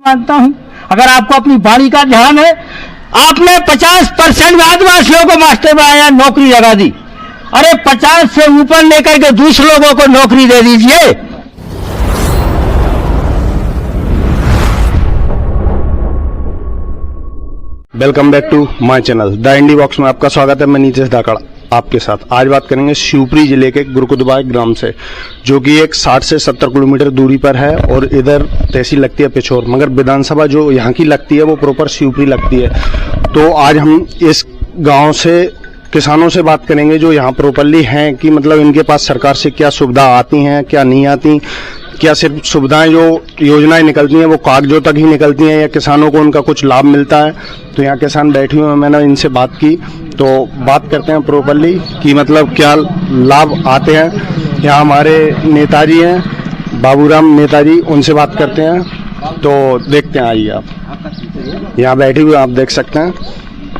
मानता हूं। अगर आपको अपनी वाणी का ध्यान है, आपने 50% आदिवासियों को मास्टर बनाया, नौकरी लगा दी। अरे 50 से ऊपर लेकर के दूसरे लोगों को नौकरी दे दीजिए। Welcome back to my channel the Indie Box में आपका स्वागत है। मैं नीतीश धाकड़ आपके साथ आज बात करेंगे शिवपुरी जिले के गुरकुदबाई ग्राम से, जो कि एक 60 से 70 किलोमीटर दूरी पर है और इधर तहसील लगती है पिछोर, मगर विधानसभा जो यहाँ की लगती है वो प्रॉपर शिवपुरी लगती है। तो आज हम इस गांव से किसानों से बात करेंगे जो यहाँ प्रॉपरली हैं कि मतलब इनके पास सरकार से क्या सुविधा आती हैं, क्या नहीं आती, क्या सिर्फ सुविधाएं जो योजनाएं निकलती हैं वो कागजों तक ही निकलती हैं या किसानों को उनका कुछ लाभ मिलता है। तो यहाँ किसान बैठे हुए हैं, मैंने इनसे बात की, तो बात करते हैं प्रॉपरली कि मतलब क्या लाभ आते हैं। यहाँ हमारे नेताजी हैं, बाबूराम नेताजी, उनसे बात करते हैं। तो देखते हैं, आइए आप यहाँ बैठे हुए आप देख सकते हैं।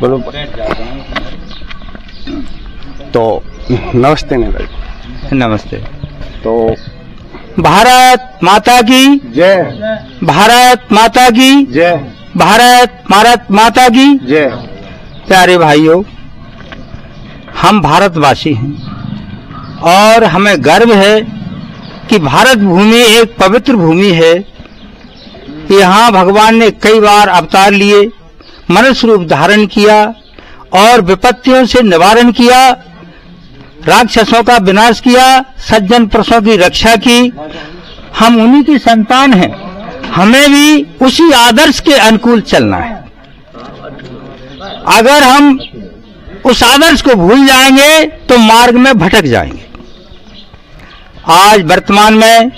बोलो। तो नमस्ते नेताजी। नमस्ते। तो भारत माता की जय, भारत माता की जय, भारत माता की जय। प्यारे भाइयों, हम भारतवासी हैं और हमें गर्व है कि भारत भूमि एक पवित्र भूमि है। यहाँ भगवान ने कई बार अवतार लिए, मनुष्य रूप धारण किया और विपत्तियों से निवारण किया, राक्षसों का विनाश किया, सज्जन पुरुषों की रक्षा की। हम उन्हीं की संतान हैं, हमें भी उसी आदर्श के अनुकूल चलना है। अगर हम उस आदर्श को भूल जाएंगे तो मार्ग में भटक जाएंगे। आज वर्तमान में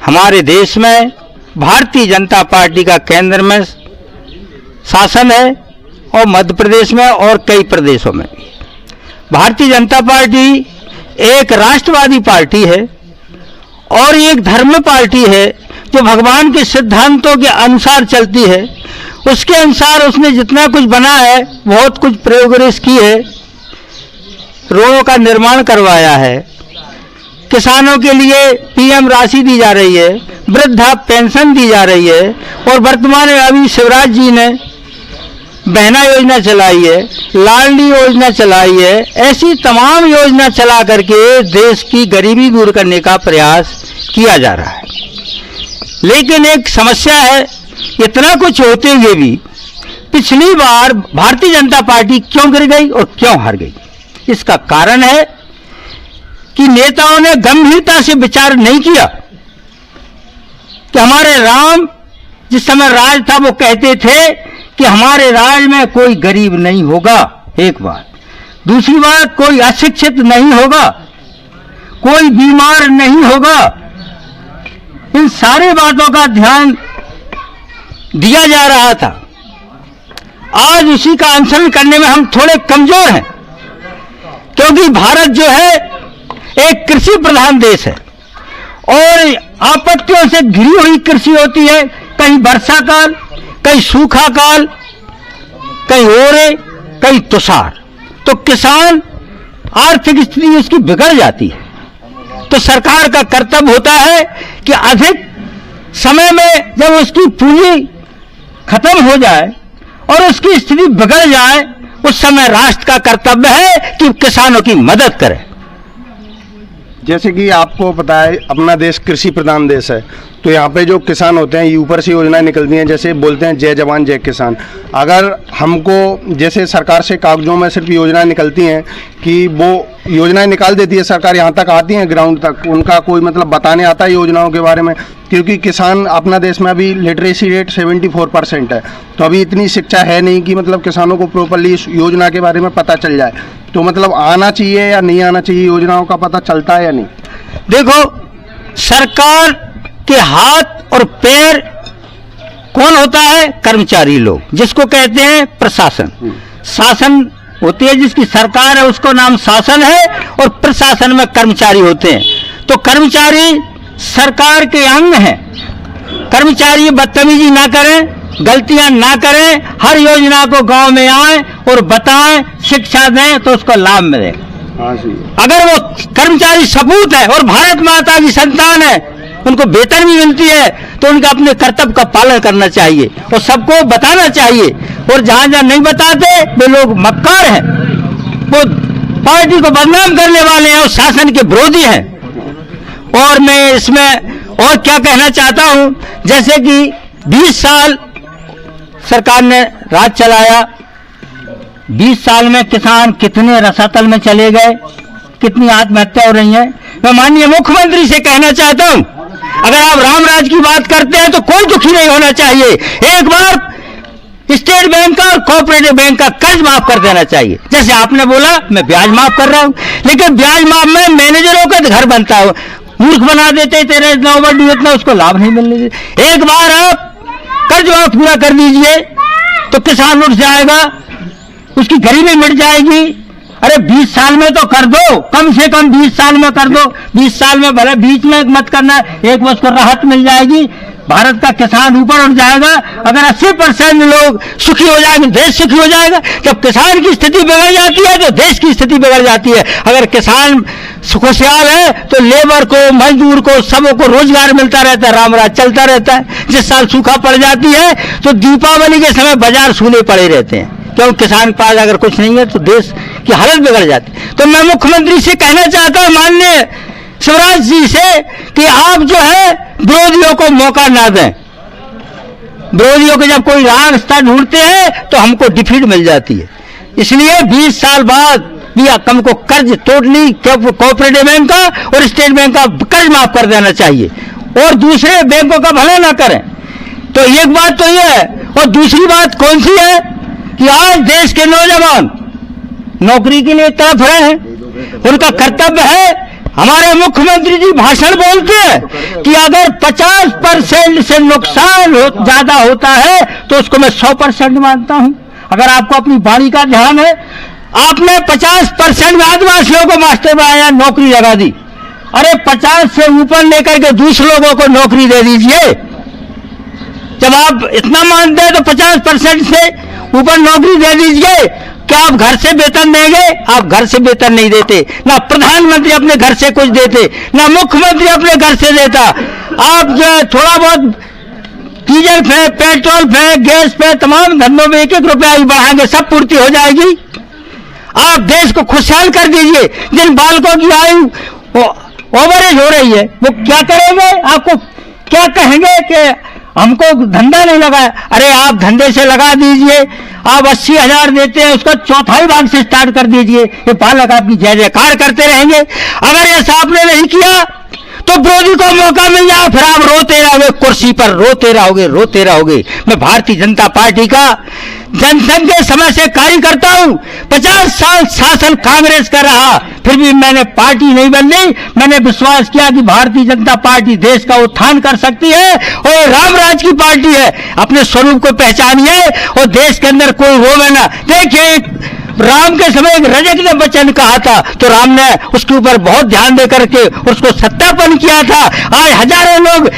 हमारे देश में भारतीय जनता पार्टी का केंद्र में शासन है और मध्य प्रदेश में और कई प्रदेशों में भी। भारतीय जनता पार्टी एक राष्ट्रवादी पार्टी है और एक धर्म पार्टी है जो भगवान के सिद्धांतों के अनुसार चलती है। उसके अनुसार उसने जितना कुछ बना है, बहुत कुछ प्रोग्रेस की है, रोडों का निर्माण करवाया है, किसानों के लिए पीएम राशि दी जा रही है, वृद्धा पेंशन दी जा रही है और वर्तमान में अभी शिवराज जी ने बहना योजना चलाई है, लाडली योजना चलाई है। ऐसी तमाम योजना चला करके देश की गरीबी दूर करने का प्रयास किया जा रहा है। लेकिन एक समस्या है, इतना कुछ होते हुए भी पिछली बार भारतीय जनता पार्टी क्यों गिर गई और क्यों हार गई? इसका कारण है कि नेताओं ने गंभीरता से विचार नहीं किया कि हमारे राम जिस समय राज था वो कहते थे कि हमारे राज में कोई गरीब नहीं होगा, एक बात। दूसरी बात, कोई अशिक्षित नहीं होगा, कोई बीमार नहीं होगा। इन सारी बातों का ध्यान दिया जा रहा था। आज उसी का अनुसरण करने में हम थोड़े कमजोर हैं, क्योंकि भारत जो है एक कृषि प्रधान देश है और आपत्तियों से घिरी हुई कृषि होती है। कहीं वर्षा काल, कहीं सूखा काल, कहीं ओले, कहीं तुषार, तो किसान आर्थिक स्थिति उसकी बिगड़ जाती है। तो सरकार का कर्तव्य होता है कि अधिक समय में जब उसकी पूंजी खत्म हो जाए और उसकी स्थिति बिगड़ जाए, उस समय राष्ट्र का कर्तव्य है कि किसानों की मदद करे। जैसे कि आपको पता है अपना देश कृषि प्रधान देश है, तो यहाँ पे जो किसान होते हैं, ये ऊपर से योजनाएं निकलती हैं, जैसे बोलते हैं जय जवान जय किसान। अगर हमको जैसे सरकार से कागजों में सिर्फ योजनाएं निकलती हैं कि वो योजनाएं निकाल देती है सरकार, यहाँ तक आती हैं ग्राउंड तक, उनका कोई मतलब बताने आता है योजनाओं के बारे में, क्योंकि किसान अपना देश में अभी लिटरेसी रेट 74% है। तो अभी इतनी शिक्षा है नहीं कि मतलब किसानों को प्रॉपरली इस योजना के बारे में पता चल जाए। तो मतलब आना चाहिए या नहीं आना चाहिए, योजनाओं का पता चलता है या नहीं? देखो, सरकार के हाथ और पैर कौन होता है? कर्मचारी लोग, जिसको कहते हैं प्रशासन। शासन होती है जिसकी सरकार है, उसको नाम शासन है, और प्रशासन में कर्मचारी होते हैं। तो कर्मचारी सरकार के अंग हैं। कर्मचारी बदतमीजी ना करें, गलतियां ना करें, हर योजना को गांव में आए और बताएं, शिक्षा दें तो उसको लाभ मिले। अगर वो कर्मचारी सपूत है और भारत माता की संतान है उनको वेतन भी मिलती है, तो उनका अपने कर्तव्य का पालन करना चाहिए और सबको बताना चाहिए। और जहां जहां नहीं बताते वे लोग मक्कार हैं, वो पार्टी को बदनाम करने वाले हैं और शासन के विरोधी हैं। और मैं इसमें और क्या कहना चाहता हूं, जैसे कि 20 साल सरकार ने राज चलाया, 20 साल में किसान कितने रसातल में चले गए, कितनी आत्महत्या हो रही है। मैं माननीय मुख्यमंत्री से कहना चाहता हूं, अगर आप रामराज की बात करते हैं तो कोई दुखी नहीं होना चाहिए। एक बार स्टेट बैंक का और कोऑपरेटिव बैंक का कर्ज माफ कर देना चाहिए। जैसे आपने बोला मैं ब्याज माफ कर रहा हूं, लेकिन ब्याज माफ में मैनेजरों का घर बनता है, मूर्ख बना देते, तेरे इतना ओवरड्यू इतना, उसको लाभ नहीं मिलने देते। एक बार आप कर्ज माफ पूरा कर दीजिए तो किसान उठ जाएगा, उसकी गरीबी मिट जाएगी। अरे 20 साल में तो कर दो, कम से कम 20 साल में कर दो। 20 साल में भले बीच में मत करना, एक वर्ष को राहत मिल जाएगी, भारत का किसान ऊपर उठ जाएगा। अगर 80% लोग सुखी हो जाएंगे, देश सुखी हो जाएगा। जब किसान की स्थिति बिगड़ जाती है तो देश की स्थिति बिगड़ जाती है। अगर किसान खुशहाल है तो लेबर को, मजदूर को, सबों को रोजगार मिलता रहता है, रामराज चलता रहता है। जिस साल सूखा पड़ जाती है तो दीपावली के समय बाजार सूने पड़े रहते हैं, क्योंकि किसान के पास अगर कुछ नहीं है तो देश की हालत बिगड़ जाती है। तो मैं मुख्यमंत्री से कहना चाहता हूं, माननीय शिवराज जी से, कि आप जो है विरोधियों को मौका ना दें। विरोधियों के जब कोई रास्ता ढूंढते हैं तो हमको डिफीट मिल जाती है। इसलिए 20 साल बाद भी हमको कर्ज टोटली कोऑपरेटिव बैंक का और स्टेट बैंक का कर्ज माफ कर देना चाहिए और दूसरे बैंकों का भला ना करें। तो एक बात तो यह है। और दूसरी बात कौन सी है कि आज देश के नौजवान नौकरी के लिए तड़प रहे हैं, उनका कर्तव्य है। हमारे मुख्यमंत्री जी भाषण बोलते हैं कि अगर 50% से नुकसान ज्यादा होता है तो उसको मैं 100% मानता हूं। अगर आपको अपनी वाणी का ध्यान है, आपने 50% आदिवासियों को मास्टर बनाया, नौकरी लगा दी। अरे 50 से ऊपर लेकर के दूसरे लोगों को नौकरी दे दीजिए। जब आप इतना मानते हैं तो 50% से ऊपर नौकरी दे दीजिए। क्या आप घर से वेतन देंगे? आप घर से वेतन नहीं देते, ना प्रधानमंत्री अपने घर से कुछ देते, ना मुख्यमंत्री अपने घर से देता। आप जो थोड़ा बहुत डीजल पे, पेट्रोल पे, गैस पे, तमाम धंधों में 1-1 रुपया ही बढ़ाएंगे, सब पूर्ति हो जाएगी। आप देश को खुशहाल कर दीजिए। जिन बालकों की आयु ओवरेज हो रही है वो क्या करेंगे? आपको क्या कहेंगे कि हमको धंधा नहीं लगा? अरे आप धंधे से लगा दीजिए। आप 80,000 देते हैं, उसका 1/4 भाग से स्टार्ट कर दीजिए। ये बालक आपकी जय जयकार करते रहेंगे। अगर ऐसा आपने नहीं किया तो विरोधी को मौका मिल जाए, फिर आप रोते रहोगे, कुर्सी पर रोते रहोगे, रोते रहोगे। मैं भारतीय जनता पार्टी का जनसंघ के समय से कार्य करता हूं। 50 साल शासन कांग्रेस का रहा, फिर भी मैंने पार्टी नहीं बदली। मैंने विश्वास किया कि भारतीय जनता पार्टी देश का उत्थान कर सकती है और रामराज की पार्टी है। अपने स्वरूप को पहचानिए और देश के अंदर कोई रोवे ना। देखिए, राम के समय एक रजक ने वचन कहा था तो राम ने उसके ऊपर बहुत ध्यान दे करके उसको सत्यापन किया था। आज हजारों लोग,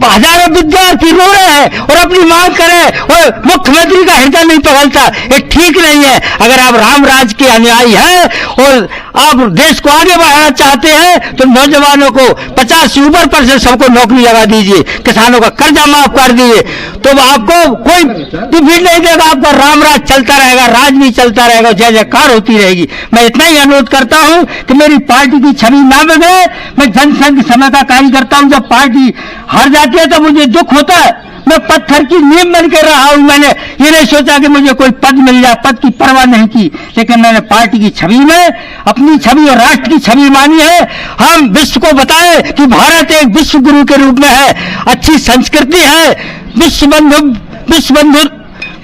हजारों विद्यार्थी रो रहे हैं और अपनी मांग करें और मुख्यमंत्री का हृदय नहीं पगलता। ये ठीक नहीं है। अगर आप रामराज के अनुयायी हैं और आप देश को आगे बढ़ाना चाहते हैं तो नौजवानों को 50 से ऊपर % सबको नौकरी लगा दीजिए, किसानों का कर्जा माफ कर दीजिए, तो आपको कोई डिफीट नहीं देगा। आपका रामराज चलता रहेगा, राज भी चलता रहेगा, जय जयकार होती रहेगी। मैं इतना ही अनुरोध करता हूं कि मेरी पार्टी की छवि ना बिगड़े। मैं जनसंघ समय का कार्य करता हूं। जब पार्टी हार जाती है तो मुझे दुख होता है। मैं पत्थर की नींव बन के रहा हूं। मैंने ये नहीं सोचा कि मुझे कोई पद मिल जाए, पद की परवाह नहीं की, लेकिन मैंने पार्टी की छवि में अपनी छवि और राष्ट्र की छवि मानी है। हम विश्व को बताएं कि भारत एक विश्व गुरु के रूप में है, अच्छी संस्कृति है, विश्व बंधु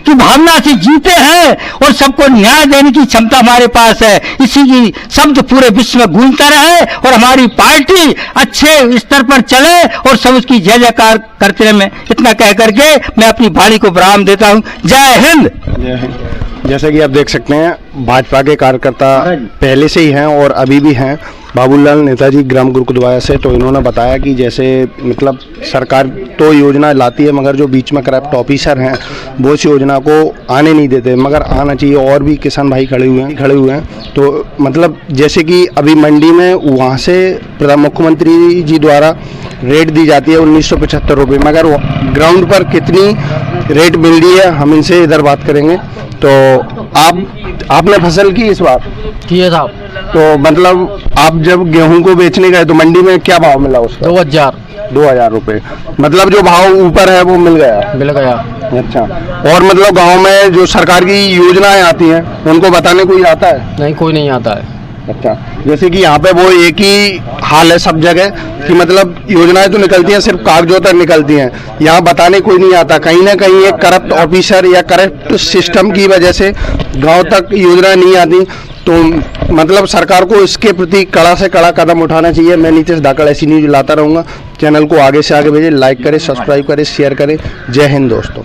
की भावना से जीते हैं और सबको न्याय देने की क्षमता हमारे पास है। इसी की शब्द पूरे विश्व में गूंजता रहे और हमारी पार्टी अच्छे स्तर पर चले और सब उसकी जय जयकार करते रहे। मैं इतना कह करके मैं अपनी वाणी को विराम देता हूं। जय हिंद। जय हिंद। जैसा कि आप देख सकते हैं, भाजपा के कार्यकर्ता पहले से ही हैं और अभी भी हैं। बाबूलाल नेताजी ग्राम गुरुकुदवाया से। तो इन्होंने बताया कि जैसे मतलब सरकार तो योजना लाती है मगर जो बीच में करप्ट ऑफिसर हैं वो इस योजना को आने नहीं देते, मगर आना चाहिए। और भी किसान भाई खड़े हुए हैं। तो मतलब जैसे कि अभी मंडी में वहाँ से मुख्यमंत्री जी द्वारा रेट दी जाती है 1975 रुपये, मगर ग्राउंड पर कितनी रेट मिल रही है हम इनसे इधर बात करेंगे। तो आपने फसल की इस बार? की है साहब। तो मतलब आप जब गेहूं को बेचने गए तो मंडी में क्या भाव मिला उसका? 2000 रुपये। मतलब जो भाव ऊपर है वो मिल गया? अच्छा। और मतलब गांव में जो सरकार की योजनाएं आती हैं उनको बताने कोई आता है? नहीं, कोई नहीं आता है। अच्छा। जैसे कि यहाँ पे वो एक ही हाल है सब जगह कि मतलब योजनाएं तो निकलती हैं, सिर्फ कागजों तक निकलती हैं, यहाँ बताने कोई नहीं आता। कहीं ना कहीं एक करप्ट ऑफिसर या करप्ट सिस्टम की वजह से गांव तक योजना नहीं आती। तो मतलब सरकार को इसके प्रति कड़ा से कड़ा कदम उठाना चाहिए। मैं नीतीश धाकड़ ऐसी न्यूज लाता रहूँगा। चैनल को आगे से आगे भेजें, लाइक करें, सब्सक्राइब करें, शेयर करें। जय हिंद दोस्तों।